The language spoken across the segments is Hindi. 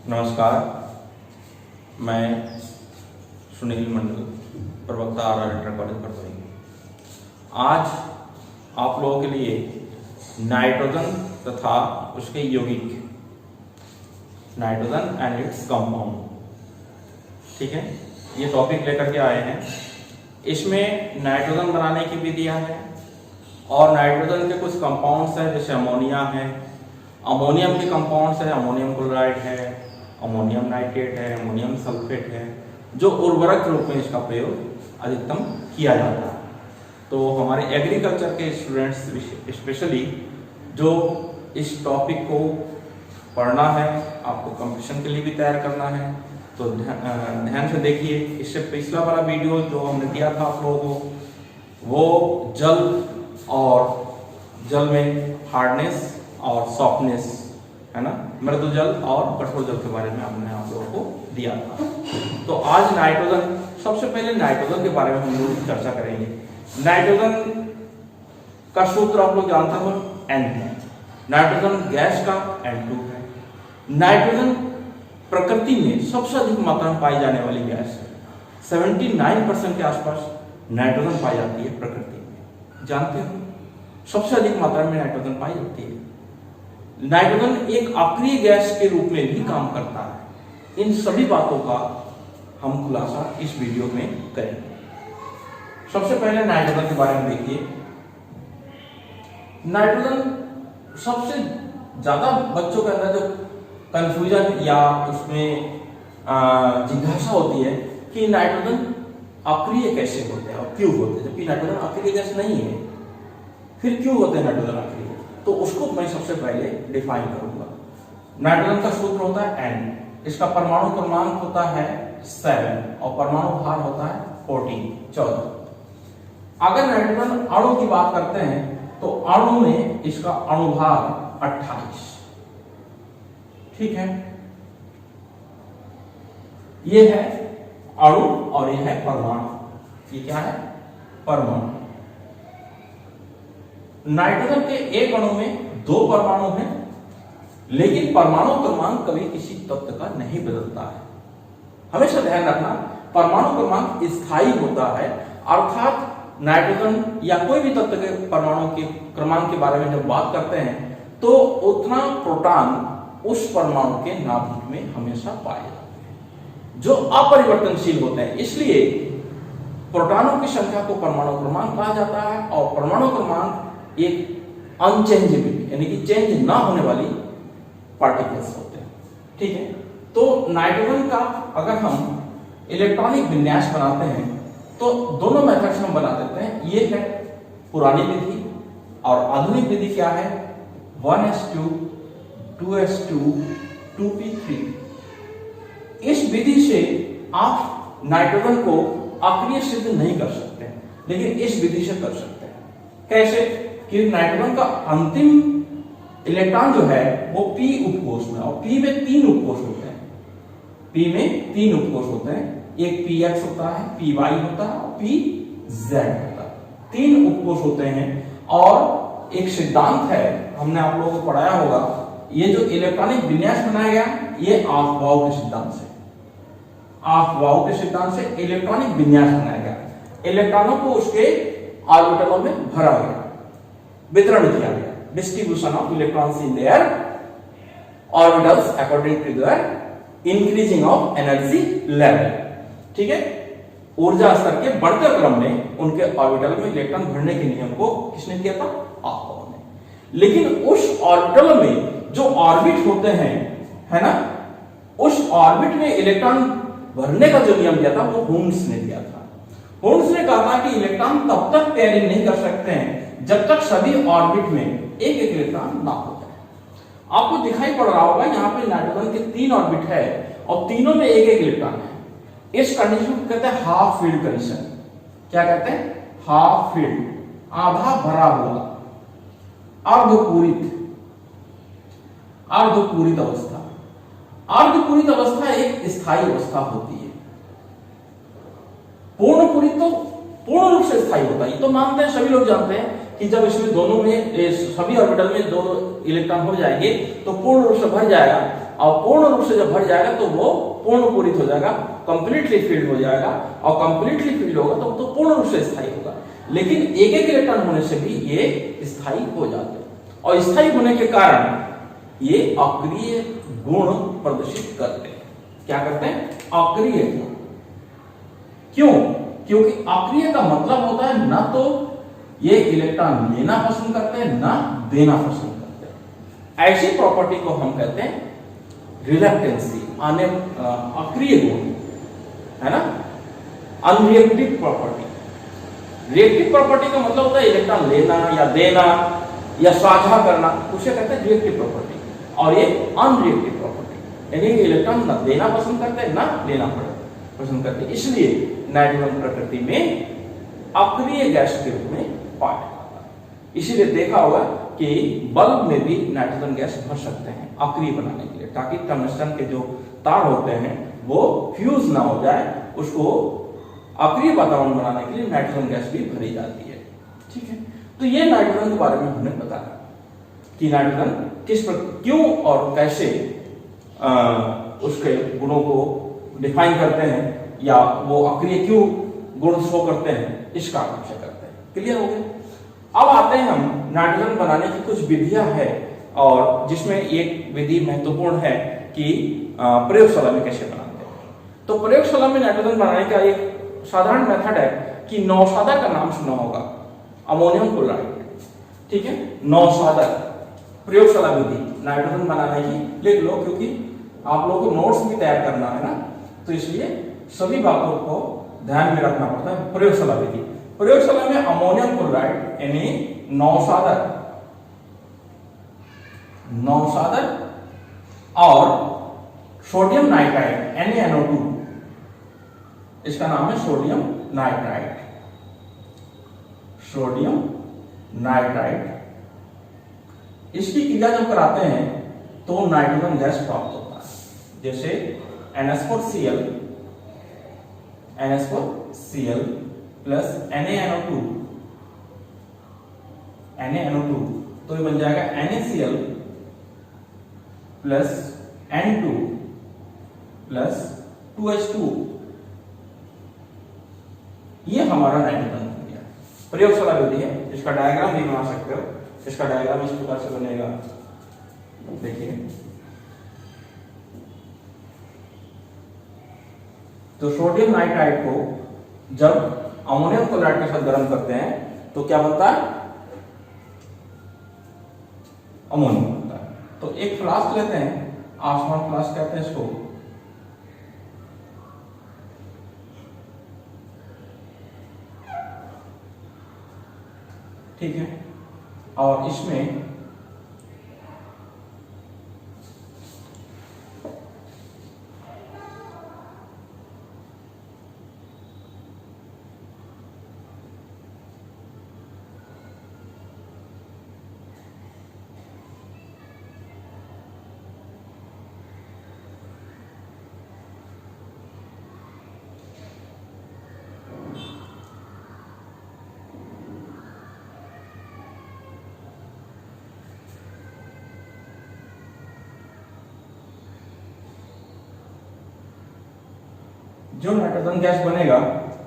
नमस्कार, मैं सुनील मंडल, प्रवक्ता आर इंटर कॉलेज परतोई। आज आप लोगों के लिए नाइट्रोजन तथा उसके यौगिक, नाइट्रोजन एंड इट्स कंपाउंड, ठीक है, ये टॉपिक लेकर के आए हैं। इसमें नाइट्रोजन बनाने की विधियां हैं और नाइट्रोजन के कुछ कंपाउंड्स हैं, जैसे अमोनिया है, अमोनियम के कंपाउंड्स है, अमोनियम क्लोराइड है, अमोनियम नाइट्रेट है, अमोनियम सल्फेट है, जो उर्वरक रूप में इसका प्रयोग अधिकतम किया जाता है। तो हमारे एग्रीकल्चर के स्टूडेंट्स स्पेशली जो इस टॉपिक को पढ़ना है, आपको कंपटीशन के लिए भी तैयार करना है, तो ध्यान से देखिए। इससे पिछला वाला वीडियो जो हमने दिया था आप लोगों को, वो जल में हार्डनेस और सॉफ्टनेस है ना, मृदु जल और कठोर जल के बारे में हमने आप लोगों को दिया था। तो आज नाइट्रोजन, सबसे पहले नाइट्रोजन के बारे में हम लोग चर्चा करेंगे। नाइट्रोजन का सूत्र आप लोग जानते हो, N है। नाइट्रोजन गैस का N2 है। नाइट्रोजन प्रकृति में सबसे अधिक मात्रा में पाई जाने वाली गैस है। 79% के आसपास नाइट्रोजन पाई जाती है प्रकृति में, जानते हो, सबसे अधिक मात्रा में नाइट्रोजन पाई जाती है। नाइट्रोजन एक अक्रिय गैस के रूप में भी काम करता है। इन सभी बातों का हम खुलासा इस वीडियो में करेंगे। सबसे पहले नाइट्रोजन के बारे में देखिए। नाइट्रोजन सबसे ज्यादा बच्चों के अंदर जो कंफ्यूजन या उसमें जिज्ञासा होती है कि नाइट्रोजन अक्रिय कैसे होते हैं और क्यों होते हैं, जबकि नाइट्रोजन अक्रिय गैस नहीं है, फिर क्यों होते हैं नाइट्रोजन अक्रिय? तो उसको मैं सबसे पहले डिफाइन करूंगा। नाइट्रोजन का सूत्र होता है N, इसका परमाणु क्रमांक होता है 7 और परमाणु भार होता है 14। अगर नाइट्रोजन अणु की बात करते हैं तो अणु में इसका अणुभार 28, ठीक है। ये है अणु और ये है परमाणु। ये क्या है? परमाणु। नाइट्रोजन के एक अणु में 2 परमाणु हैं, लेकिन परमाणु क्रमांक कभी किसी तत्व का नहीं बदलता है। हमेशा ध्यान रखना, परमाणु क्रमांक स्थायी होता है, अर्थात नाइट्रोजन या कोई भी तत्व के परमाणु के क्रमांक के बारे में जब बात करते हैं तो उतना प्रोटॉन उस परमाणु के नाभिक में हमेशा पाए जाते हैं, जो अपरिवर्तनशील होते हैं। इसलिए प्रोटॉनों की संख्या को परमाणु क्रमांक कहा जाता है और परमाणु क्रमांक एक अनचेंजेबल यानी कि चेंज ना होने वाली पार्टिकल्स होते हैं, ठीक है। तो नाइट्रोजन का अगर हम इलेक्ट्रॉनिक विन्यास बनाते हैं तो दोनों मेथड से हम बना देते हैं। ये है पुरानी विधि और आधुनिक विधि क्या है? 1s2 2s2 2p3। इस विधि से आप नाइट्रोजन को अक्रिय सिद्ध नहीं कर सकते, लेकिन इस विधि से कर सकते हैं। कैसे? कि नाइट्रोजन का अंतिम इलेक्ट्रॉन जो है वो p उपकोष में, और p में 3 उपकोष होते हैं। p में 3 उपकोष होते हैं, एक px होता है, py होता है और pz होता है। 3 उपकोष होते हैं और एक सिद्धांत है, हमने आप लोगों को पढ़ाया होगा, ये जो इलेक्ट्रॉनिक विन्यास बनाया गया ये अफबाउ के सिद्धांत से, अफबाउ के सिद्धांत से इलेक्ट्रॉनिक विन्यास बनाया गया। इलेक्ट्रॉनों को उसके ऑर्बिटलों में भरा गया, वितरण किया गया, distribution of electrons in their orbitals according to their increasing of energy level, ठीक है। ऊर्जा स्तर के बढ़ते क्रम में उनके ऑर्बिटल में इलेक्ट्रॉन भरने के नियम को किसने दिया था? अफबाउ ने। लेकिन उस ऑर्बिटल में जो ऑर्बिट होते हैं, है ना, उस ऑर्बिट में इलेक्ट्रॉन भरने का जो नियम दिया था वो हुर्ट्ज ने दिया था। हुर्ट्ज ने कहा था कि इलेक्ट्रॉन तब तक पेयरिंग नहीं कर सकते हैं जब तक सभी ऑर्बिट में एक इलेक्ट्रॉन ना हो जाए। आपको दिखाई पड़ रहा होगा यहाँ पे नाइट्रोजन के 3 ऑर्बिट है और तीनों में एक इलेक्ट्रॉन है। इस कंडीशन को कहते हैं हाफ फील्ड कंडीशन। क्या कहते हैं? हाफ फील्ड, आधा भरा हुआ, अर्धपूरित, अर्धपूरित अवस्था। अर्धपूरित अवस्था एक स्थायी अवस्था होती है। पूर्ण पूरित तो पूर्ण रूप से स्थायी होता है, ये तो मानते हैं, सभी लोग जानते हैं कि जब इसमें दोनों में सभी ऑर्बिटल में 2 इलेक्ट्रॉन हो जाएंगे तो पूर्ण रूप से भर जाएगा। और पूर्ण रूप से जब भर जाएगा तो वो पूर्ण पूरित हो जाएगा, कंप्लीटली फील्ड हो जाएगा, और कंप्लीटली फील्ड होगा तो पूर्ण रूप से स्थायी होगा। लेकिन एक एक इलेक्ट्रॉन होने से भी ये स्थायी हो जाते हैं, और स्थायी होने के कारण ये अक्रिय गुण प्रदर्शित करते हैं। क्या करते हैं? अक्रिय। क्यों? क्योंकि अक्रिय का मतलब होता है ना तो ये इलेक्ट्रॉन लेना पसंद करते हैं ना देना पसंद करते हैं। ऐसी प्रॉपर्टी को हम कहते हैं रिलक्टेंसी, अक्रिय गुण, है ना। Unreactive property. रिएक्टिव प्रॉपर्टी का मतलब होता है इलेक्ट्रॉन लेना या देना या साझा करना, उसे कहते हैं रिएक्टिव प्रॉपर्टी। और ये अनरिएक्टिव प्रॉपर्टी, यानी इलेक्ट्रॉन ना देना पसंद करते हैं ना लेना पसंद करते हैं। इसलिए नाइट्रोजन प्रकृति में अक्रिय गैस के रूप में पाया जाता है। इसीलिए देखा होगा कि बल्ब में भी नाइट्रोजन गैस भर सकते हैं अक्रिय बनाने के लिए, ताकि टंगस्टन के जो तार होते हैं वो फ्यूज ना हो जाए, उसको अक्रिय वातावरण बनाने के लिए नाइट्रोजन गैस भी भरी जाती है। ठीक है, तो ये नाइट्रोजन के बारे में हमने बताया कि नाइट्रोजन क्यों और कैसे उसके गुणों को डिफाइन करते हैं, या वो अक्रिय क्यों गुण शो करते हैं, इसका विषय करते हैं। क्लियर हो गया? अब आते हैं हम नाइट्रोजन बनाने की कुछ विधियां हैं, और जिसमें एक विधि महत्वपूर्ण है कि प्रयोगशाला में कैसे बनाते हैं। तो प्रयोगशाला में नाइट्रोजन बनाने का एक साधारण मेथड है कि नौसादा का नाम सुना होगा, अमोनियम क्लोराइड। ठीक है, नौसादा प्रयोगशाला विधि नाइट्रोजन बनाने की लिख लो, क्योंकि आप लोगों को नोट्स भी तैयार करना है ना, तो इसलिए सभी बातों को ध्यान में रखना पड़ता है। प्रयोगशाला विधि, प्रयोगशाला में अमोनियम क्लोराइड यानी नौसादर और सोडियम नाइट्राइड NaNO2, इसका नाम है सोडियम नाइट्राइड। इसकी क्रिया जब कराते हैं तो नाइट्रोजन गैस प्राप्त होता है, जैसे NH4Cl प्लस NaNO2, तो ये बन जाएगा NaCl plus N2 plus 2H2। ये हमारा नाइट्रोजन हो गया। प्रयोगशाला विधि है, इसका डायग्राम भी बना सकते हो। इसका डायग्राम इस प्रकार से बनेगा, देखिए। तो सोडियम नाइट्राइड को जब अमोनियम क्लोराइड के साथ गर्म करते हैं तो क्या बनता है? अमोनियम बनता है। तो एक फ्लास्क लेते हैं, आसमान फ्लास्क कहते हैं इसको। ठीक है, और इसमें जो नाइट्रोजन गैस बनेगा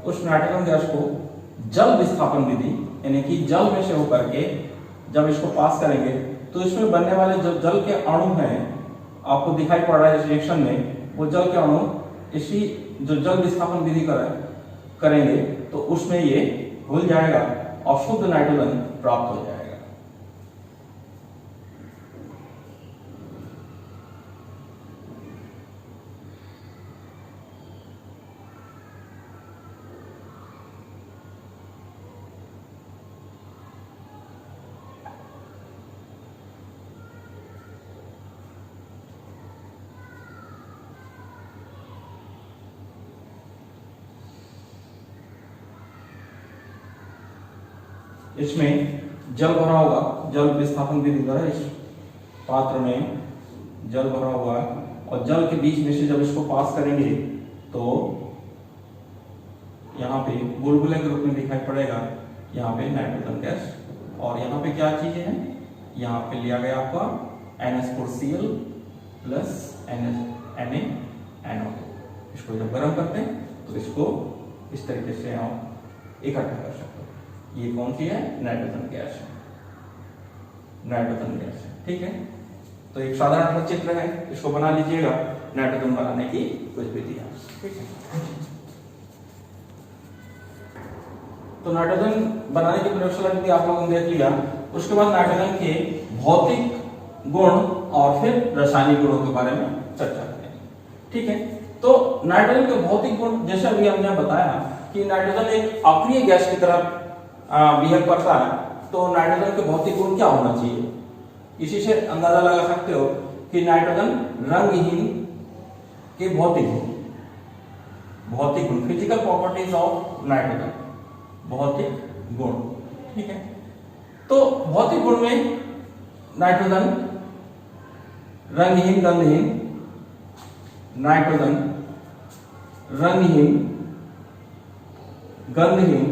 उस नाइट्रोजन गैस को जल विस्थापन विधि, यानी कि जल में से होकर के जब इसको पास करेंगे तो इसमें बनने वाले जो जल के अणु हैं, आपको दिखाई पड़ रहा है इस रिएक्शन में, वो जल के अणु इसी जो जल विस्थापन विधि करेंगे तो उसमें ये घुल जाएगा और शुद्ध नाइट्रोजन प्राप्त हो जाएगा। इसमें जल भरा होगा, जल विस्थापन विधि द्वारा इस पात्र में जल भरा हुआ है, और जल के बीच में से जब इसको पास करेंगे तो यहाँ पे बुलबुले के रूप में दिखाई पड़ेगा, यहाँ पे नाइट्रोजन गैस। और यहाँ पे क्या चीजें हैं, यहाँ पे लिया गया आपका NH4Cl प्लस NaNO2। इसको जब गर्म करते हैं तो इसको इस तरीके से आप इकट्ठा कर सकते हो। ये कौन सी है? नाइट्रोजन गैस है, नाइट्रोजन गैस है। ठीक है, तो एक साधारण सा चित्र है, इसको बना लीजिएगा नाइट्रोजन बनाने की कुछ विधियां। ठीक है, तो नाइट्रोजन बनाने की प्रयोगशाला विधि आप लोगों ने देख लिया। उसके बाद नाइट्रोजन के भौतिक गुण और फिर रासायनिक गुणों के बारे में चर्चा करेंगे। ठीक है, तो नाइट्रोजन के भौतिक गुण, जैसे अभी हमने बताया कि नाइट्रोजन एक अक्रिय गैस की तरह बिहेव करता है, तो नाइट्रोजन के भौतिक गुण क्या होना चाहिए? इसी से अंदाजा लगा सकते हो कि नाइट्रोजन रंगहीन के भौतिक गुण, फिजिकल प्रॉपर्टीज ऑफ नाइट्रोजन, भौतिक गुण। ठीक है, तो भौतिक गुण में नाइट्रोजन रंगहीन गंधहीन, नाइट्रोजन रंगहीन गंधहीन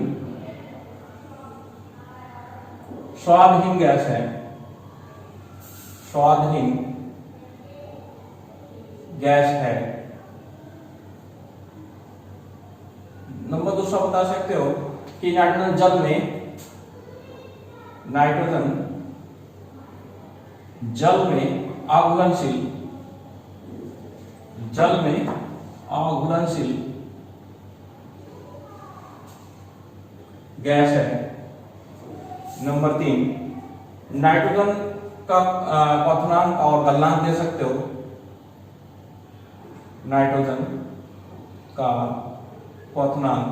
स्वादहीन गैस है, स्वादहीन गैस है। नंबर दूसरा बता सकते हो कि नाइट्रोजन जल में आघूलनशील, जल में आघूलनशील गैस है। नंबर 3, नाइट्रोजन का क्वथनांक और गलनांक दे सकते हो। नाइट्रोजन का क्वथनांक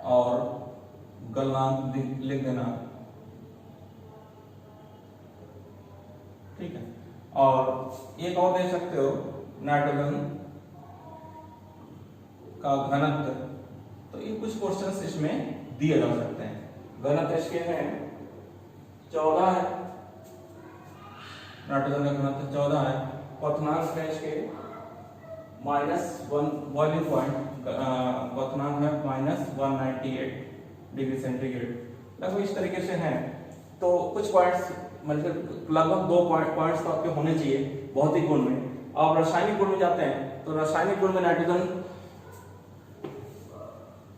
और गलनांक लिख देना। ठीक है, और एक और दे सकते हो नाइट्रोजन का घनत्व। तो ये कुछ क्वेश्चंस इसमें दिए जा सकते हैं। घनत्व इसके है 14 है, नाइट्रोजन का घनत्व 14 है। क्वथनांक है इसके -1 बॉइलिंग पॉइंट, क्वथनांक है -198 डिग्री सेंटीग्रेड। लगभग इस तरीके से है। तो कुछ पॉइंट्स मतलब लगभग 2 पॉइंट्स तो आपके होने चाहिए भौतिक गुण में। अब रासायनिक गुण में जाते हैं, तो रासायनिक गुण में नाइट्रोजन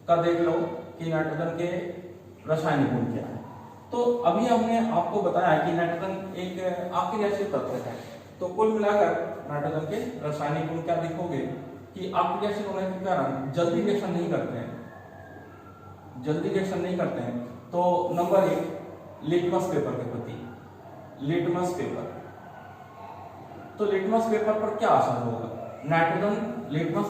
का देख लो कि नाइट्रोजन के रासायनिक गुण क्या है। तो अभी हमने आपको बताया कि नाइट्रोजन एक अक्रियाशील तत्व है। तो कुल मिलाकर नाइट्रोजन के रासायनिक गुण क्या देखोगे कि अक्रियाशील होने के कारण जल्दी रिएक्शन नहीं करते हैं, तो नंबर 1 लिटमस पेपर के प्रति, लिटमस पेपर। तो लिटमस पेपर पर क्या असर होगा? नाइट्रोजन लिटमस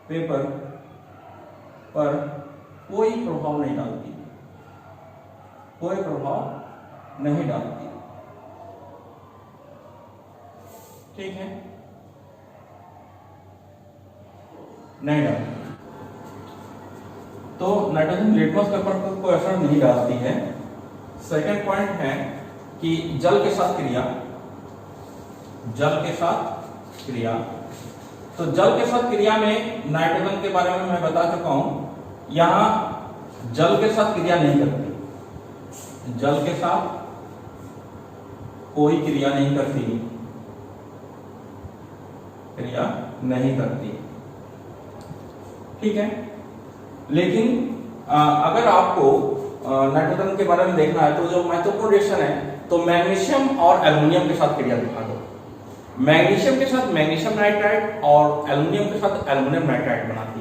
पेपर पर कोई प्रभाव नहीं डालती, ठीक है, नहीं डालती। तो नाइट्रोजन लिटमस पेपर पर कोई असर नहीं डालती है। सेकंड पॉइंट है कि जल के साथ क्रिया, तो जल के साथ क्रिया में नाइट्रोजन के बारे में मैं बता चुका हूं। यहां जल के साथ क्रिया नहीं करती, जल के साथ कोई क्रिया नहीं करती, ठीक है। लेकिन अगर आपको नाइट्रोजन के बारे में देखना है तो जो महत्वपूर्ण रिएक्शन है, तो मैग्नीशियम और एल्युमिनियम के साथ क्रिया दिखा दो। मैग्नीशियम के साथ मैग्नीशियम नाइट्राइड और एल्युमिनियम के साथ एल्युमिनियम नाइट्राइड बनाती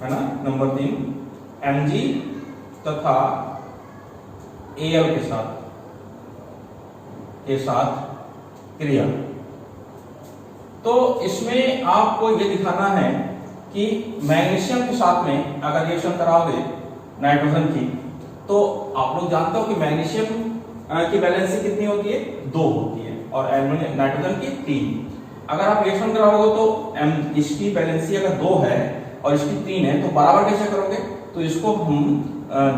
है ना। नंबर 3 Mg तथा Al के साथ क्रिया। तो इसमें आपको ये दिखाना है कि मैग्नीशियम के साथ में अगर रिएक्शन कराओगे नाइट्रोजन की, तो आप लोग जानते हो कि मैग्नीशियम की वैलेंसी कितनी होती है? 2 होती है, और एल्युमिनियम नाइट्रोजन की 3। अगर आप रिएक्शन कराओगे तो इसकी वैलेंसी अगर 2 है और इसकी 3 है, तो बराबर कैसे करोगे? तो इसको हम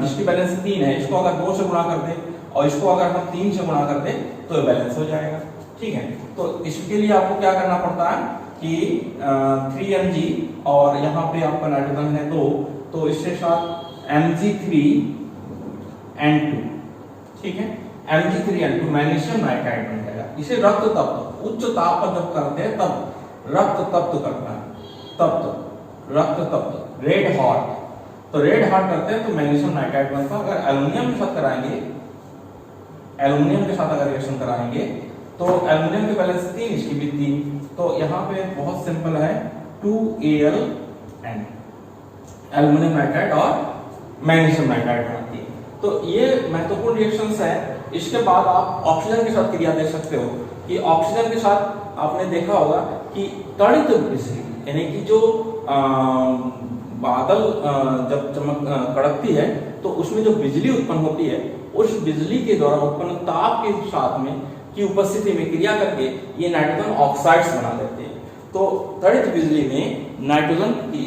जिसकी वैलेंसी 3 है, इसको अगर 2 से गुणा कर दें और इसको अगर हम 3 से गुणा कर दें तो बैलेंस हो जाएगा, ठीक है। तो इसके लिए आपको क्या करना पड़ता है कि 3 mg और यहाँ पे आपका नाइट्रोजन है 2, तो इसके साथ Mg3N2, ठीक है, Mg3N2 मैग्नीशियम नाइट्राइड बन जाएगा। इसे रक्त तप्त, उच्च ताप पर जब करते हैं तब रक्त तप्त करना है, तप्त, रक्त तप्त, रेड हॉट, तो रेड हॉट करते हैं तो मैग्नीशियम नाइट्राइड बनता है। अगर एल्युमिनियम के साथ कराएंगे, एल्युमिनियम के साथ अगर रिएक्शन कराएंगे तो एल्युमिनियम की बैलेंस 3, इसकी भी 3, तो यहाँ पे बहुत सिंपल है 2Al, एल्युमिनियम नाइट्राइड और मैग्नीशियम नाइट्राइड बनाती है। तो ये महत्वपूर्ण रिएक्शंस है। इसके बाद आप ऑक्सीजन के साथ क्रिया देख सकते हो कि ऑक्सीजन के साथ आपने देखा होगा कि त्वरित बिजली, यानी कि जो बादल जब चमक कड़कती है तो उसमें जो बिजली उत्पन्न होती है, उस बिजली के द्वारा उत्पन्न ताप के साथ में की उपस्थिति में क्रिया करके ये नाइट्रोजन ऑक्साइड्स बना देते हैं। तो त्वरित बिजली में नाइट्रोजन की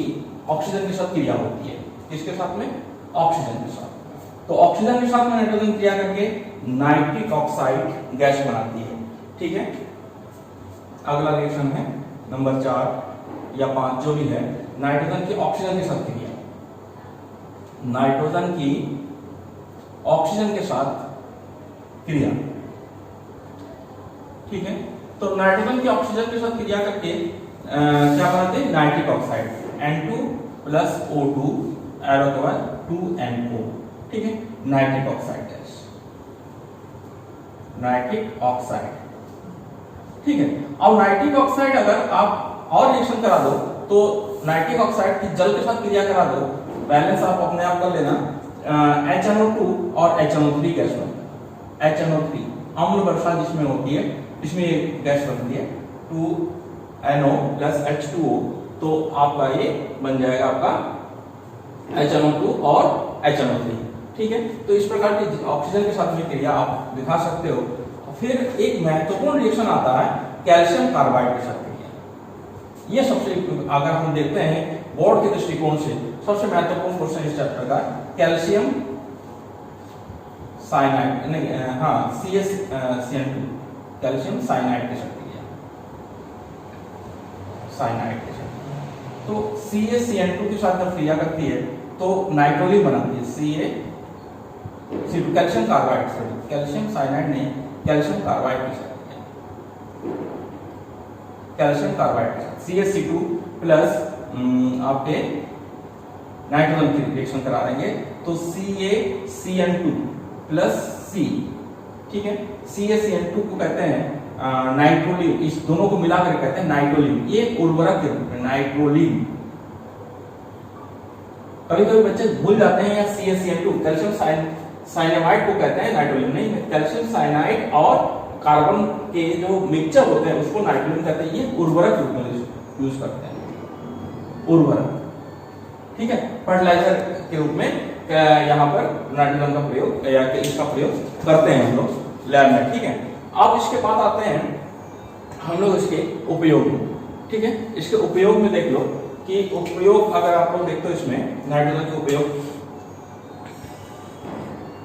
ऑक्सीजन के साथ क्रिया होती है। किसके साथ में? ऑक्सीजन के साथ। तो ऑक्सीजन के साथ में नाइट्रोजन क्रिया करके नाइट्रिक ऑक्साइड गैस बनाती है, ठीक है। अगला रिएक्शन है नंबर 4 या 5 जो भी है, नाइट्रोजन की ऑक्सीजन के साथ क्रिया, नाइट्रोजन की ऑक्सीजन के साथ क्रिया, ठीक है। तो नाइट्रोजन की ऑक्सीजन के साथ क्रिया करके क्या बनाते हैं? Nitric oxide, N2 plus O2 arrow के बाद 2NO, ठीक है, nitric oxide gas, nitric oxide, ठीक है। अब नाइट्रिक ऑक्साइड अगर आप और रिएक्शन करा दो तो नाइट्रिक ऑक्साइड की जल के साथ क्रिया करा दो, बैलेंस आप अपने आप कर लेना, HNO2 और HNO3 गैस बनता है। HNO3 अम्ल वर्षा जिसमें होती है, इसमें गैस बनती है 2NO प्लस H2O, तो आपका ये बन जाएगा आपका HNO2 और HNO3, ठीक है। तो इस प्रकार की ऑक्सीजन के साथ में क्रिया आप दिखा सकते हो। फिर एक महत्वपूर्ण रिएक्शन आता है कैल्शियम कार्बाइड के साथ क्रिया। ये सबसे, अगर हम देखते हैं बोर्ड के दृष्टिकोण से सबसे महत्वपूर्ण क्वेश्चन इस चैप्टर का कैल्शियम साइनाइड, नहीं हाँ CaCN2, कैल्शियम साइनाइड के साथ क्रिया, साइनाइड के साथ। तो CaCN2 के साथ जब क्रिया करती है तो नाइट्रोलिन बनाती है, CaC2 calcium carbide, sorry calcium cyanide नहीं, कैल्शियम कार्बाइड के साथ, कैल्शियम कार्बाइड के साथ CaC2 प्लस आपके नाइट्रोजन की रिएक्शन करा देंगे तो CaCN2 प्लस C, ठीक है। CaCN2 को कहते हैं नाइट्रोलिन, इस दोनों को मिलाकर कहते हैं नाइट्रोलिन, ये उर्वरक के रूप में नाइट्रोलिन। कभी कभी बच्चे भूल जाते हैं, या CaCN2 कैल्शियम साइनामाइड को कहते हैं नाइट्रोलिन, नहीं, कैल्शियम साइनाइड और कार्बन के जो मिक्सचर होते हैं उसको नाइट्रोलिन कहते हैं। ये उर्वरक रूप में यूज करते हैं, उर्वरक, ठीक है, फर्टिलाइजर के रूप में यहाँ पर नाइट्रोजन का प्रयोग या इसका प्रयोग करते हैं हम लोग लैब में, ठीक है। अब इसके बाद आते हैं हम लोग इसके उपयोग में, ठीक है। इसके उपयोग में देख लो कि उपयोग अगर आप लोग देखते हो इसमें नाइट्रोजन के उपयोग,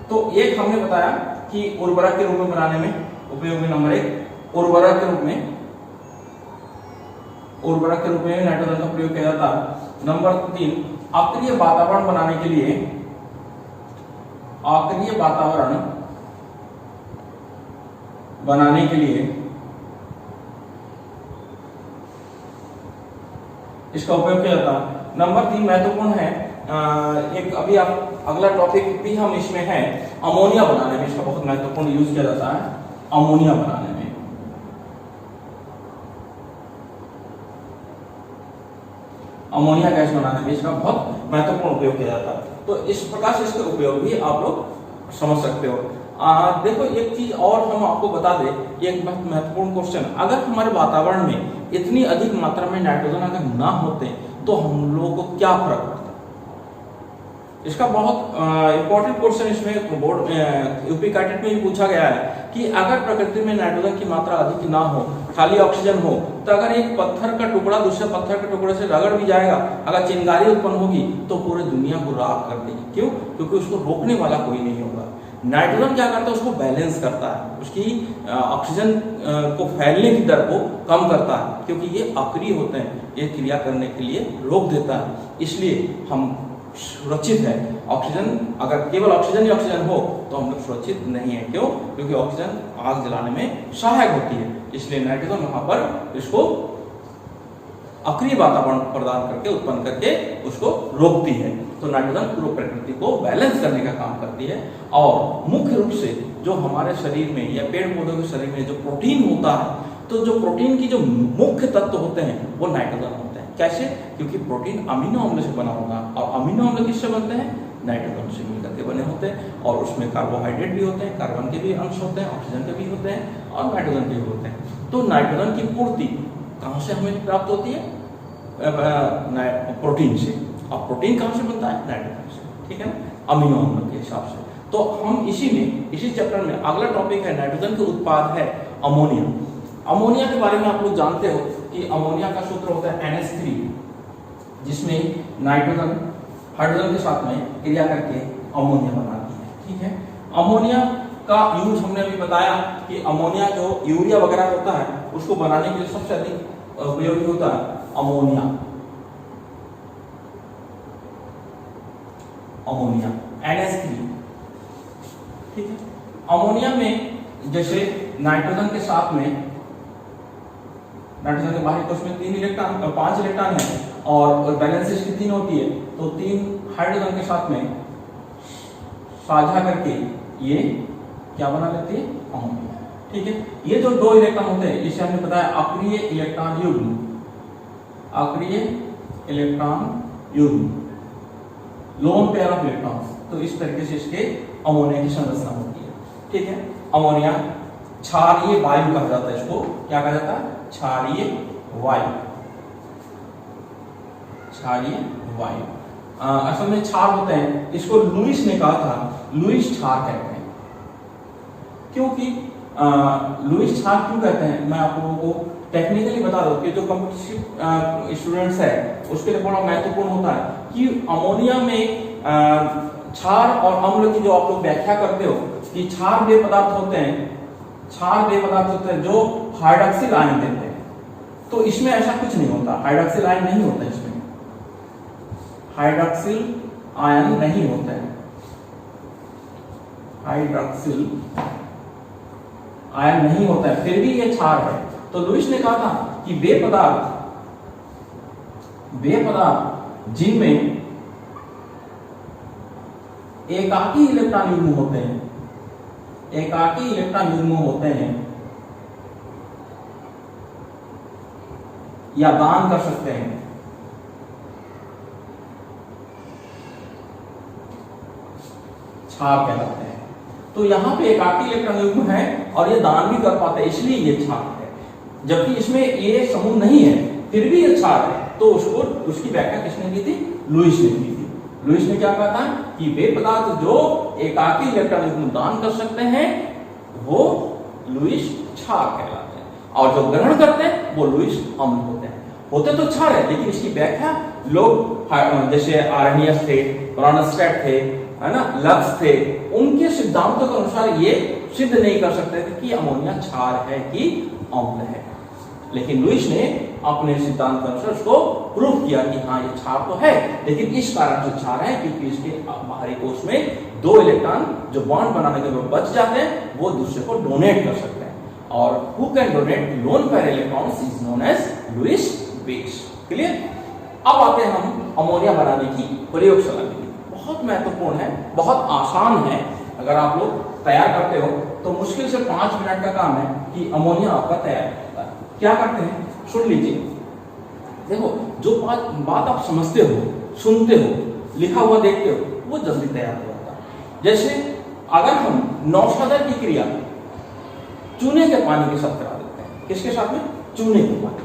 तो एक हमने बताया कि उर्वरक के रूप में बनाने में उपयोग में, नंबर 1 उर्वरक के रूप में, उर्वरक के रूप में नाइट्रोजन का प्रयोग किया जाता है। नंबर 3 अक्रिय वातावरण बनाने के लिए, अक्रिय वातावरण बनाने के लिए इसका उपयोग किया जाता है। नंबर 3 महत्वपूर्ण है, एक अभी आप अगला टॉपिक भी हम इसमें है, अमोनिया बनाने में इसका बहुत महत्वपूर्ण यूज किया जाता है, अमोनिया बनाने में, अमोनिया गैस बनाने में इसका बहुत महत्वपूर्ण उपयोग किया जाता है। तो इस प्रकार से इसके उपयोग भी आप लोग समझ सकते हो। देखो एक चीज और हम आपको बता दें, एक बहुत महत्वपूर्ण क्वेश्चन, अगर हमारे वातावरण में इतनी अधिक मात्रा में नाइट्रोजन अगर ना होते तो हम लोगों को क्या फर्क पड़ता? इसका बहुत इंपॉर्टेंट क्वेश्चन इसमें बोर्ड यूपी कैटेट में भी पूछा गया है कि अगर प्रकृति में नाइट्रोजन की मात्रा अधिक ना हो, खाली ऑक्सीजन हो, तो अगर एक पत्थर का टुकड़ा दूसरे पत्थर के टुकड़े से रगड़ भी जाएगा, अगर चिंगारी उत्पन्न होगी तो पूरे दुनिया को राख कर देगी। क्यों? क्योंकि उसको रोकने वाला कोई नहीं होगा। नाइट्रोजन क्या करता है, उसको बैलेंस करता है, उसकी ऑक्सीजन को फैलने की दर को कम करता है, क्योंकि ये अक्रिय होते हैं, ये क्रिया करने के लिए रोक देता है, इसलिए हम सुरक्षित है। ऑक्सीजन, अगर केवल ऑक्सीजन ही ऑक्सीजन हो तो हम लोग सुरक्षित नहीं है। क्यों? क्योंकि ऑक्सीजन आग जलाने में सहायक होती है, इसलिए नाइट्रोजन वहां पर इसको अक्रिय वातावरण प्रदान करके, उत्पन्न करके उसको रोकती है। तो नाइट्रोजन पूरी प्रकृति को बैलेंस करने का काम करती है। और मुख्य रूप से जो हमारे शरीर में या पेड़ पौधों के शरीर में जो प्रोटीन होता है, तो जो प्रोटीन की जो मुख्य तत्व होते हैं वो नाइट्रोजन होते हैं। कैसे? क्योंकि प्रोटीन अमीनो अम्ल से बना होता है, और अमीनो अम्ल किससे बनते हैं? नाइट्रोजन से मिलकर के बने होते हैं। और उसमें कार्बोहाइड्रेट भी होते हैं, कार्बन के भी अंश होते हैं, ऑक्सीजन के भी होते हैं और नाइट्रोजन के भी होते हैं। तो नाइट्रोजन की पूर्ति कहाँ से हमें प्राप्त होती है? प्रोटीन से। और प्रोटीन कहाँ से बनता है? नाइट्रोजन से। ठीक है ना, अमीनो अम्ल के हिसाब से। तो हम इसी चैप्टर में अगला टॉपिक है, नाइट्रोजन के उत्पाद है अमोनिया। अमोनिया के बारे में आप लोग जानते हो कि अमोनिया का सूत्र होता है NH3, जिसमें नाइट्रोजन हाइड्रोजन के साथ में क्रिया करके अमोनिया बनाती है। ठीक है, अमोनिया का यूज हमने अभी बताया कि अमोनिया जो यूरिया वगैरह होता है उसको बनाने के लिए सबसे अधिक उपयोगी होता है अमोनिया। Ammonia NH3। ठीक है, अमोनिया में जैसे नाइट्रोजन के साथ में, नाइट्रोजन के बाहरी कोश में 5 इलेक्ट्रॉन है और बैलेंस इसकी 3 होती है, तो 3 हाइड्रोजन के साथ में साझा करके ये क्या बना लेती है? अमोनिया। ठीक है, ये जो 2 इलेक्ट्रॉन होते हैं इसे हमने बताया अक्रिय इलेक्ट्रॉन युग्म। अक्रिय इलेक्ट्रॉन युग्म, लोन पेयर ऑफ इलेक्ट्रॉन्स। तो इस तरीके से इसके अमोनिया की संरचना होती है। ठीक है, अमोनिया क्षारीय वायु कहा जाता है, इसको क्या कहा जाता है? क्षारीय वायु। क्षारीय वायु असल में क्षार होते हैं, इसको लुईस ने कहा था, लुईस क्षार कहते हैं। क्योंकि लुईस क्षार क्यों कहते हैं, मैं आप लोगों को टेक्निकली बता दूं कि जो कॉम्पिटिटिव स्टूडेंट्स है उसके लिए बड़ा महत्वपूर्ण होता है कि अमोनिया में क्षार और अम्ल की जो आप लोग व्याख्या करते हो कि क्षार वे पदार्थ होते हैं, क्षार वे पदार्थ होते हैं जो हाइड्रॉक्सिल आयन देते हैं। तो इसमें ऐसा कुछ नहीं होता, हाइड्रॉक्सिल आयन नहीं होता, इसमें हाइड्रॉक्सिल आयन नहीं होता है, हाइड्रॉक्सिल आयन नहीं होता है, फिर भी ये क्षार है। तो लुईस ने कहा था कि वे पदार्थ जिनमें एकाकी इलेक्ट्रॉन युग्म होते हैं, एकाकी इलेक्ट्रॉन युग्म होते हैं या दान कर सकते हैं, क्षार कहलाते हैं। तो यहां पे एकाकी इलेक्ट्रॉन युग्म है और ये दान भी कर पाते हैं, इसलिए ये क्षार है। जबकि इसमें ये समूह नहीं है फिर भी ये क्षार है, तो उसकी व्याख्या किसने की थी? लुईस ने की थी। लुईस ने क्या कहा था कि वे पदार्थ जो एकाकी इलेक्ट्रॉन युग्म दान कर सकते हैं वो लुईस क्षार कहलाते हैं, और जो ग्रहण करते हैं वो लुईस अम्ल होते हैं। होते तो क्षार है, लेकिन इसकी व्याख्या लोग जैसे आर्हेनियस थे, ब्रॉनस्टैट थे, है ना, लक्स थे, उनके सिद्धांतों के अनुसार ये सिद्ध नहीं कर सकते थे कि अमोनिया क्षार है कि अम्ल है। लेकिन लुईस ने अपने सिद्धांत के अनुसार उसको प्रूव किया कि हाँ ये क्षार तो है, लेकिन इस कारण से क्षार है क्योंकि इसके बाहरी कोश में 2 इलेक्ट्रॉन जो बॉन्ड बनाने के बाद बच जाते हैं वो दूसरे को डोनेट कर सकते हैं। और who can donate lone pair electrons is known as Lewis base. Clear? अब आते हैं हम अमोनिया बनाने की प्रयोगशाला में। बहुत महत्वपूर्ण है, बहुत आसान है। अगर आप लोग तैयार करते हो तो मुश्किल से 5 मिनट का काम है कि अमोनिया आपका तैयार होता है। क्या करते हैं सुन लीजिए। देखो, जो बात आप समझते हो, सुनते हो, लिखा हुआ देखते हो, वो जल्दी तैयार हो जाता है। जैसे अगर हम नौशादर की क्रिया चूने के पानी के साथ करा देते हैं, किसके साथ में? चूने के पानी।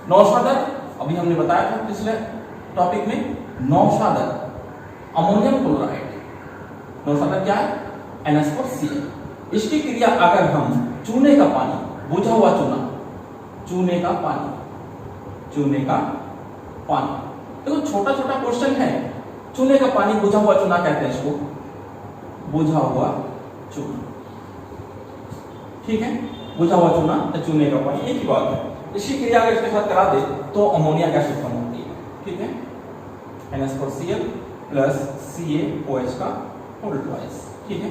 नौशादर अभी हमने बताया था पिछले टॉपिक में, नौशादर अमोनियम क्लोराइड। नौशादर क्या है? NH4Cl। इसकी क्रिया अगर हम चूने का पानी, बुझा हुआ चूना, चूने का पानी, चूने का पानी, देखो छोटा छोटा क्वेश्चन है। चूने का पानी, बुझा हुआ चूना कहते हैं इसको, बुझा हुआ चूना। ठीक है, बुझा हुआ चूना या चूने का पानी, एक ही बात है। इसी क्रिया अगर इसके साथ करा दे तो अमोनिया गैस उत्पन्न होती है। ठीक है, NH4Cl प्लस CaOH का होल ट्वाइस। ठीक है,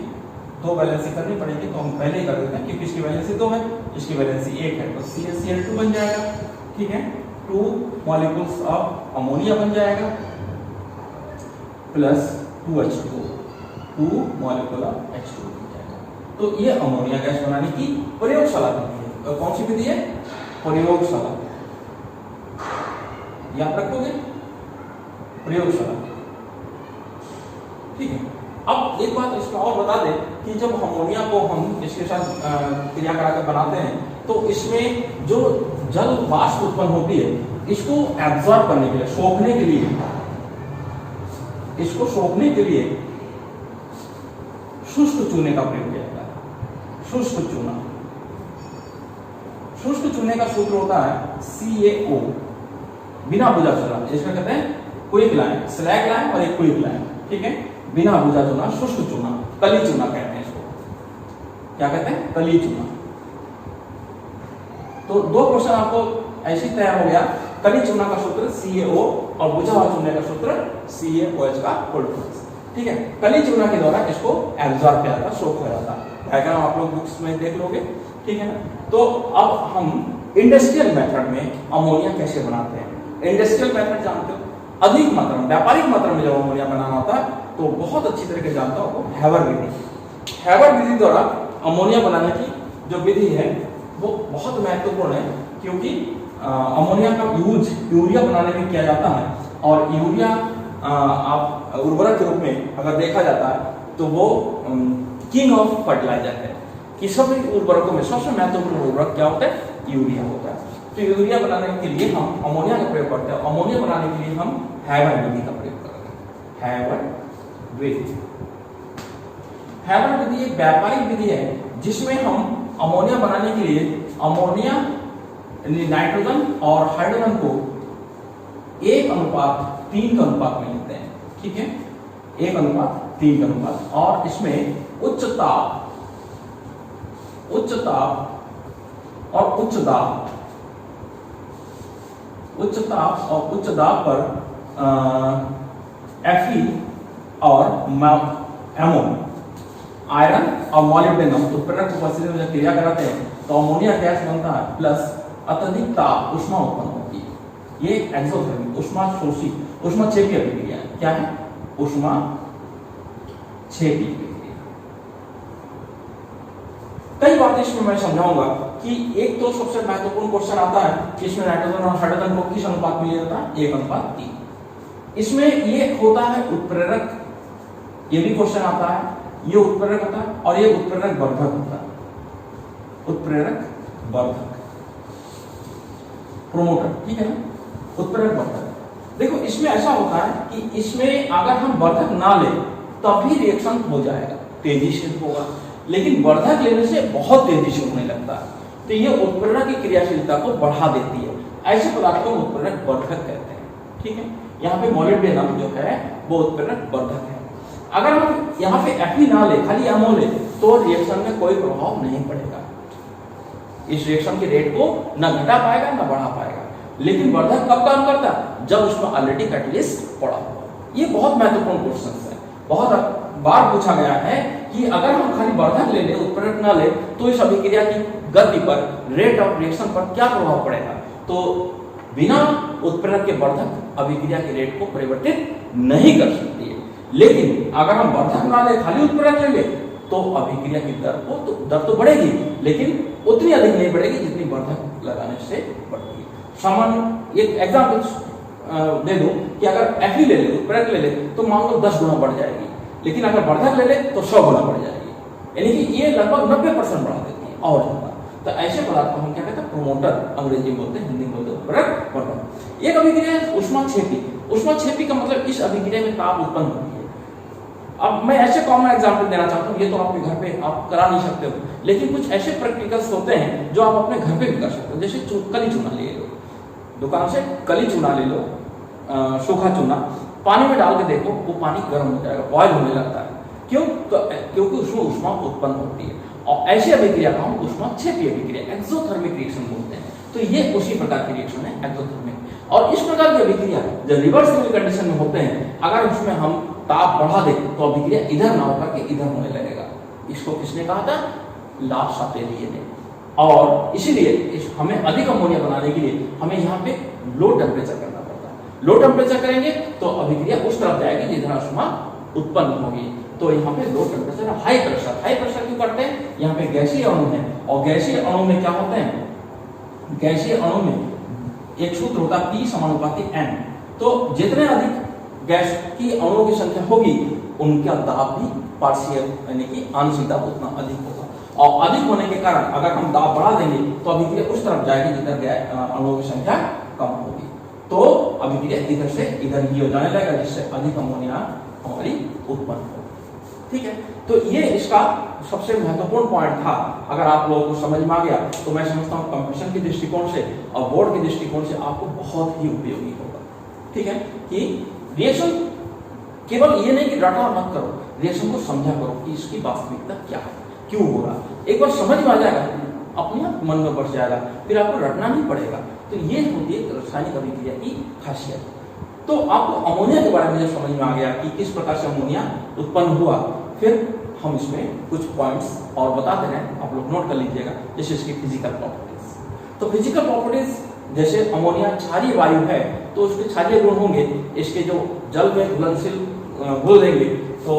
दो वैलेंसी करनी पड़ेगी तो हम पहले ही कर देते हैं क्योंकि इसकी वैलेंसी 2 है, इसकी वैलेंसी 1 है, तो CaCl2 बन जाएगा। ठीक है, 2 मॉलिक्यूल्स ऑफ अमोनिया बन जाएगा plus 2H2, 2 molecule of H2 बन जाएगा। तो ये अमोनिया गैस बनाने की प्रयोगशाला विधि है। और कौन सी विधि है? प्रयोगशाला। याद रखोगे, प्रयोगशाला। ठीक है, अब एक बात इसमें और बता दें कि जब अमोनिया को हम इसके साथ क्रिया कराकर बनाते हैं तो इसमें जो जल वाष्प उत्पन्न होती है इसको एब्जॉर्ब करने के लिए, सोखने के लिए, इसको सोखने के लिए शुष्क चूने का प्रयोग किया जाता है। शुष्क चूना, शुष्क चूने का सूत्र होता है CaO, बिना बुझा चूना, इसका कहते हैं क्विक लाइन, स्लैग लाइन और एक क्विक लाइन। ठीक है, बिना बुझा चूना, शुष्क चूना, कली चूना कहते हैं इसको। क्या कहते हैं? कली चूना। तो दो क्वेश्चन आपको ऐसे तैयार हो गया, कली चूना का सूत्र CaO और बुझा हुआ चूने का सूत्र CaOH का होल ट्वाइस। ठीक है, कली चूना के द्वारा इसको एब्जॉर्ब किया जाता, सोख हो जाता। डायग्राम आप लोग बुक्स में देख लोगे। ठीक है ना, तो अब हम इंडस्ट्रियल मेथड में अमोनिया कैसे बनाते हैं। इंडस्ट्रियल मेथड जानते हो, अधिक मात्रा में, व्यापारिक मात्रा में जब अमोनिया बनाना होता है तो बहुत अच्छी तरीके जानता हो हैबर विधि। हैबर विधि द्वारा अमोनिया बनाने की जो विधि है वो बहुत महत्वपूर्ण है क्योंकि अमोनिया का यूज यूरिया बनाने में किया जाता है और यूरिया आप उर्वरक के रूप में अगर देखा जाता है तो वो किंग ऑफ फर्टिलाइजर है कि सभी उर्वरकों में सबसे महत्वपूर्ण उर्वरक क्या होता है? यूरिया होता है। तो यूरिया बनाने के लिए हम अमोनिया का प्रयोग करते हैं। अमोनिया बनाने के लिए हम हैबर विधि का प्रयोग करते हैं। हैबर विधि, हैबर विधि एक व्यापारिक विधि है जिसमें हम अमोनिया बनाने के लिए अमोनिया नाइट्रोजन और हाइड्रोजन को 1:3 के अनुपात में लेते हैं। ठीक है, 1:3 के अनुपात, और इसमें उच्च ताप और उच्च दाब पर Fe और एमो, आयरन और मॉलिब्डेनम उत्प्रेरक उपस्थिति में जब क्रिया कराते हैं तो अमोनिया गैस बनता है प्लस अत्यधिक ताप उष्मा उत्पन्न होती है। ये एक्सोथर्मिक ऊष्माक्षेपी अभिक्रिया है। क्या है? ऊष्माक्षेपी अभिक्रिया। कई बातें इसमें मैं समझाऊंगा कि एक तो सबसे महत्वपूर्ण क्वेश्चन आता है कि इसमें नाइट्रोजन और हाइड्रोजन को किस अनुपात में लिया जाता है? 1:3। इसमें ये होता है उत्प्रेरक, ये भी क्वेश्चन आता है, ये उत्प्रेरक होता है और ये उत्प्रेरक वर्धक होता है। उत्प्रेरक वर्धक, प्रोमोटर। ठीक है ना, उत्प्रेरक वर्धक। देखो इसमें ऐसा होता है कि इसमें अगर हम वर्धक ना ले तभी रिएक्शन हो जाएगा, तेजी से होगा, लेकिन वर्धक लेने से बहुत तेजी से होने लगता है तो ये उत्प्रेरक की क्रियाशीलता को बढ़ा देती है। ऐसे पदार्थ को उत्प्रेरक वर्धक कहते हैं। ठीक है, यहाँ पे मॉलिब्डेनम जो है वो उत्प्रेरक वर्धक है। अगर हम यहाँ पे Fe ना ले, खाली एमओ ले, तो रिएक्शन में कोई प्रभाव नहीं पड़ेगा। इस रिएक्शन के रेट को न घटा पाएगा न बढ़ा पाएगा। लेकिन वर्धक कब काम करता है? जब उसमें ऑलरेडी कैटलिस्ट पड़ा हुआ। ये बहुत महत्वपूर्ण क्वेश्चन है, बहुत बार पूछा गया है कि अगर हम खाली वर्धक ले ले, उत्प्रेरक ना ले, तो इस अभिक्रिया की गति पर, रेट ऑफ रिएक्शन पर क्या प्रभाव पड़ेगा? तो बिना उत्प्रेरक के वर्धक अभिक्रिया के रेट को परिवर्तित नहीं कर सकती है। लेकिन अगर हम वर्धक ना ले, खाली उत्प्रेरक ले ले, तो अभिक्रिया की दर तो बढ़ेगी, लेकिन उतनी अधिक नहीं बढ़ेगी जितनी वर्धक लगाने से बढ़ती है। सामान्य एक एग्जाम्पल दे दूं कि अगर Fe ले ले, उत्प्रेरक ले ले, तो मान लो 10 गुना बढ़ जाएगी, लेकिन अगर वर्धक ले ले तो 100 गुना बढ़ जाएगी। यानी कि ये लगभग 90% बढ़ा देती है और ज्यादा। तो ऐसे पदार्थ को हम क्या कहते हैं? प्रोमोटर, अंग्रेजी में बोलते हैं, हिंदी में बोलते हैं उत्प्रेरक वर्धक। एक अभिक्रिया है ऊष्माक्षेपी। ऊष्माक्षेपी का मतलब इस अभिक्रिया में ताप उत्पन्न होती है। अब मैं ऐसे कॉमन एग्जांपल देना चाहता हूँ, ये तो आपके घर पे आप करा नहीं सकते हो, लेकिन कुछ ऐसे प्रैक्टिकल्स होते हैं जो आप अपने घर पे भी कर सकते हो। जैसे कली चूना ले लो, दुकान से कली चूना ले लो, सूखा चूना, पानी में डाल के देखो, वो पानी गर्म हो जाएगा, बॉयल होने लगता है। क्यों? तो क्योंकि उसमें ऊष्मा उत्पन्न होती है और ऐसी अभिक्रिया का हम ऊष्माक्षेपी अभिक्रिया एक्सोथर्मिक रिएक्शन बोलते हैं। तो ये उसी प्रकार की रिएक्शन है एक्सोथर्मिक। और इस प्रकार की अभिक्रिया जब रिवर्सिबल कंडीशन में होते हैं, अगर उसमें हम ताप बढ़ा दें तो अभिक्रिया इधर ना होकर के इधर होने लगेगा। इसको किसने कहा था? ला शापेलिए ने। और इसीलिए हमें अधिक अमोनिया बनाने के लिए हमें यहाँ पे लो टेम्परेचर करना पड़ता है। लो टेम्परेचर करेंगे तो अभिक्रिया उस तरफ जाएगी जिधर ऊष्मा उत्पन्न होगी। तो यहाँ पे लो टेम्परेचर, हाई प्रेशर क्यों करते हैं? यहाँ पे गैसीय अणु है और गैसीय अणु में क्या होते हैं? गैसीय अणु में एक सूत्र होता है P समानुपाती N। तो जितने अधिक गैस की अणुओं की संख्या होगी उनका दाब भी पार्शियल यानी कि आंशिक दाब उतना अधिक होगा। और अधिक होने के कारण अगर हम दाब बढ़ा देंगे तो अभिक्रिया उस तरफ जाएगी जिधर अणुओं की संख्या कम होगी। तो अभिक्रिया इधर से इधर ही हो जाने लगेगा, जिससे अधिक अमोनिया हमारी उत्पन्न हो। ठीक है, तो ये इसका सबसे महत्वपूर्ण पॉइंट था। अगर आप लोगों को समझ में आ गया तो मैं समझता हूँ कंपटीशन के दृष्टिकोण से और बोर्ड के दृष्टिकोण से आपको बहुत ही उपयोगी होगा। ठीक है, कि रिएक्शन केवल ये नहीं कि रटा मत करो, रिएक्शन को समझा करो कि इसकी वास्तविकता क्या है, क्यों हो रहा। एक बार समझ में आ जाएगा अपने आप मन में बस जाएगा, फिर आपको रटना नहीं पड़ेगा। तो ये होती है रासायनिक अभिक्रिया की खासियत। तो आपको अमोनिया के बारे में जब समझ में आ गया कि किस प्रकार से अमोनिया उत्पन्न हुआ, फिर हम इसमें कुछ पॉइंट्स और बताते हैं, आप लोग नोट कर लीजिएगा। जैसे इसकी फिजिकल प्रॉपर्टीज, तो फिजिकल प्रॉपर्टीज जैसे अमोनिया क्षारीय वायु है तो उसके क्षारीय गुण होंगे। इसके जो जल में घुलनशील घुल देंगे तो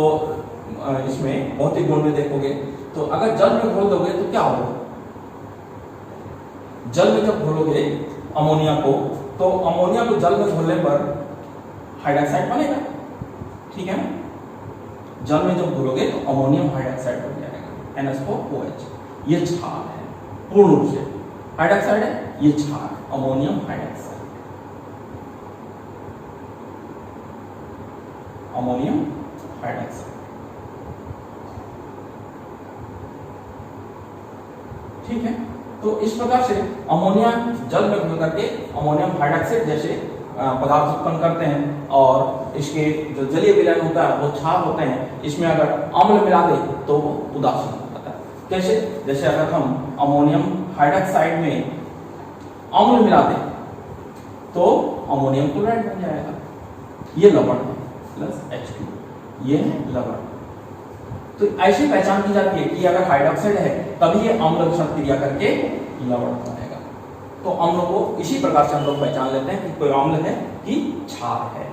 इसमें भौतिक गुण में देखोगे। तो अगर जल में घोल दोगे तो क्या होगा? जल में जब घोलोगे अमोनिया को, तो अमोनिया को जल में घोलने पर हाइड्रोक्साइड बनेगा। ठीक है ना? जल में जब घोलोगे तो अमोनियम हाइड्रोक्साइड बन जाएगा NH4OH। ये क्षार है, पूर्ण रूप से हाइड्रोक्साइड है, ये क्षार अमोनियम हाइड्रोक्साइड, अमोनियम हाइड्रोक्साइड। ठीक है, तो इस प्रकार से अमोनिया जल में घुल करके अमोनियम हाइड्रोक्साइड जैसे पदार्थ उत्पन्न करते हैं। और इसके जो जलीय विलयन होता है वो क्षार होते हैं। इसमें अगर अम्ल मिला दे तो वो उदासीन होता है। कैसे? जैसे अगर हम अमोनियम हाइड्रोक्साइड में अम्ल मिला दें तो अमोनियम क्लोराइड बन जाएगा। ये लवण है प्लस H2, ये है लवण। तो ऐसी पहचान की जाती है कि अगर हाइड्रोक्साइड है तभी ये अम्ल के साथ क्रिया करके लवण बनेगा। तो अम्ल को इसी प्रकार से हम लोग पहचान लेते हैं कि कोई अम्ल है कि क्षार है।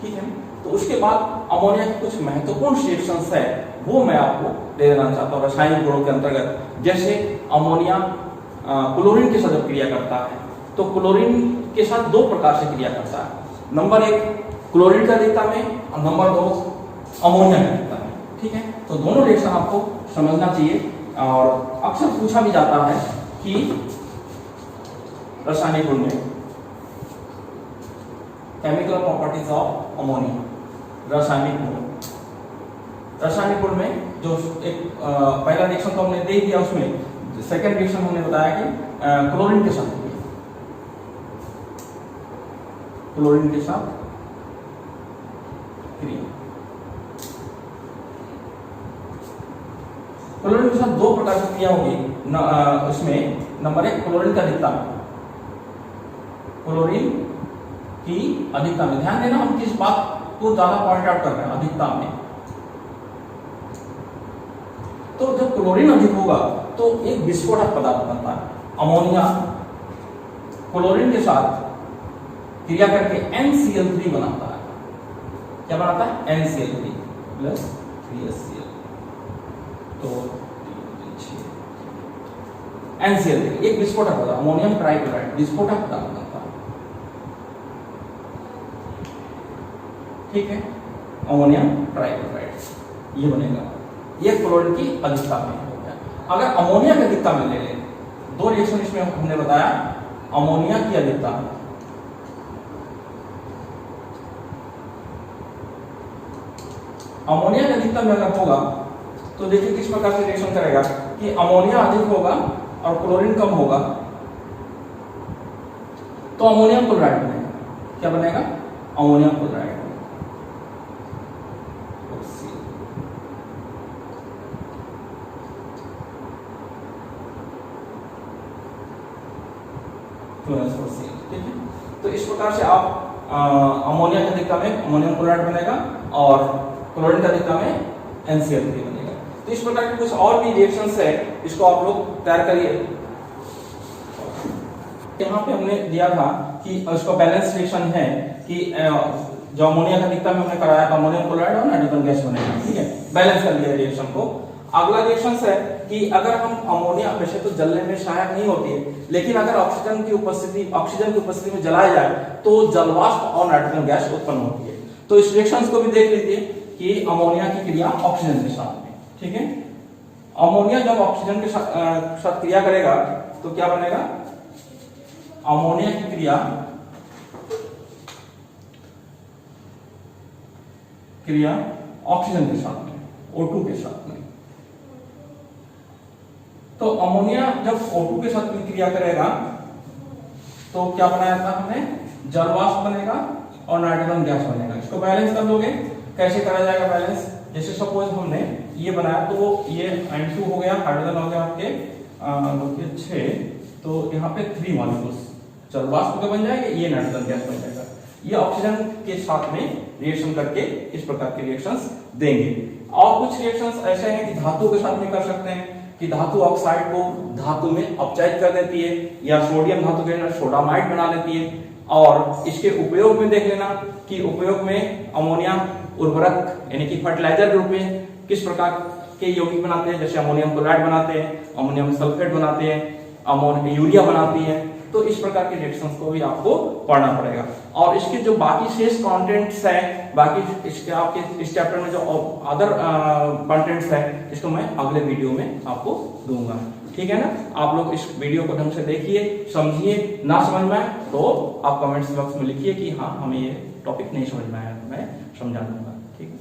ठीक है, तो उसके बाद अमोनिया के कुछ महत्वपूर्ण रिएक्शंस है वो मैं आपको दे देना चाहता हूँ रासायनिक गुणों के अंतर्गत। जैसे अमोनिया क्लोरीन के साथ क्रिया करता है तो क्लोरीन के साथ दो प्रकार से क्रिया करता है। नंबर 1 क्लोरीन का दिखता में और नंबर 2 अमोनिया का दिखता में। ठीक है, तो दोनों रिएक्शन आपको समझना चाहिए। और अक्सर पूछा भी जाता है कि रासायनिक गुण में केमिकल प्रॉपर्टीज ऑफ अमोनिया, रासायनिक गुण में जो एक पहला रिएक्शन तो हमने दे दिया, उसमें सेकंड रिएक्शन हमने बताया कि क्लोरीन के साथ क्रिया। क्लोरीन के साथ दो प्रकार की क्रिया होगी। इसमें नंबर 1 क्लोरीन का अधिकता में, क्लोरीन की अधिकता में ध्यान देना, हम किस बात को ज्यादा पॉइंट आउट कर रहे हैं, अधिकता में। तो जब क्लोरीन अधिक होगा तो एक विस्फोटक पदार्थ बनता है। अमोनिया क्लोरीन के साथ क्रिया करके NCl3 बनाता है। क्या बनाता है? NCl3 plus 3HCl। तो NCl3 एक विस्फोटक पदार्थ, अमोनियम ट्राइक्लोराइड विस्फोटक पदार्थ बनता है। ठीक है, अमोनियम ट्राइक्लोराइड ये बनेगा। ये क्लोरीन की अधिकता में हो गया। अगर अमोनिया की अधिकता में ले लें, दो रिएक्शन इसमें हमने बताया। अमोनिया की अधिकता में अगर होगा तो देखिए किस प्रकार से रिएक्शन करेगा कि अमोनिया अधिक होगा और क्लोरीन कम होगा तो अमोनियम क्लोराइड बनेगा। क्या बनेगा? Ammonium chloride. फ्लोरेंस, ठीक है। तो इस प्रकार से आप अमोनिया के दिक्कत में अमोनियम क्लोराइड बनेगा और क्लोरीन का दिक्कत में NCl3 बनेगा। तो इस प्रकार के कुछ और भी रिएक्शंस है, इसको आप लोग तैयार करिए। यहाँ पे हमने दिया था कि उसको बैलेंस रिएक्शन है कि जो अमोनिया का दिक्कत में हमने कराया था अमोनियम क्लोराइड और नाइट्रोजन गैस बनेगा, ठीक है, बैलेंस कर लिया रिएक्शन को। अगला रिएक्शन है कि अगर हम अमोनिया वैसे तो जलने में सहायक नहीं होती है, लेकिन अगर ऑक्सीजन की उपस्थिति में जलाया जाए तो जलवाष्प और नाइट्रोजन गैस उत्पन्न होती है। तो इस रिएक्शन को भी देख लीजिए कि अमोनिया की क्रिया ऑक्सीजन के साथ में, ठीक है। अमोनिया जब ऑक्सीजन के साथ क्रिया करेगा तो क्या बनेगा, अमोनिया की क्रिया ऑक्सीजन के साथ में, O2 के साथ में। तो अमोनिया जब O2 के साथ क्रिया करेगा तो क्या बनाया था हमने, जलवाष्प बनेगा और नाइट्रोजन गैस बनेगा। इसको बैलेंस कर लोगे, कैसे करा जाएगा बैलेंस, जैसे सपोज हमने ये बनाया तो ये N2 हो गया, हाइड्रोजन हो गया आपके 6, तो यहाँ पे 3 मॉलिक्यूल्स जलवाष्प बन जाएगा, ये नाइट्रोजन गैस बन जाएगा। ये ऑक्सीजन के साथ में रिएक्शन करके इस प्रकार के रिएक्शंस देंगे। और कुछ रिएक्शंस ऐसे हैं कि धातु के साथ में कर सकते हैं कि धातु ऑक्साइड को धातु में अपचायित कर देती है, या सोडियम धातु के साथ सोडामाइड बना लेती है। और इसके उपयोग में देख लेना कि उपयोग में अमोनिया उर्वरक यानी कि फर्टिलाइजर के रूप में किस प्रकार के यौगिक बनाते हैं, जैसे अमोनियम क्लोराइड बनाते हैं, अमोनियम सल्फेट बनाते हैं, यूरिया बनाती है। तो इस प्रकार के रिएक्शंस को भी आपको पढ़ना पड़ेगा। और इसके जो बाकी शेष कंटेंट्स हैं, बाकी इसके आपके इस चैप्टर में जो अदर कंटेंट्स हैं, इसको मैं अगले वीडियो में आपको दूंगा, ठीक है ना। आप लोग इस वीडियो को ढंग से देखिए, समझिए, ना समझ में आए तो आप कमेंट्स बॉक्स में लिखिए कि हाँ हमें ये टॉपिक नहीं समझ में आया, मैं समझा दूंगा, ठीक है।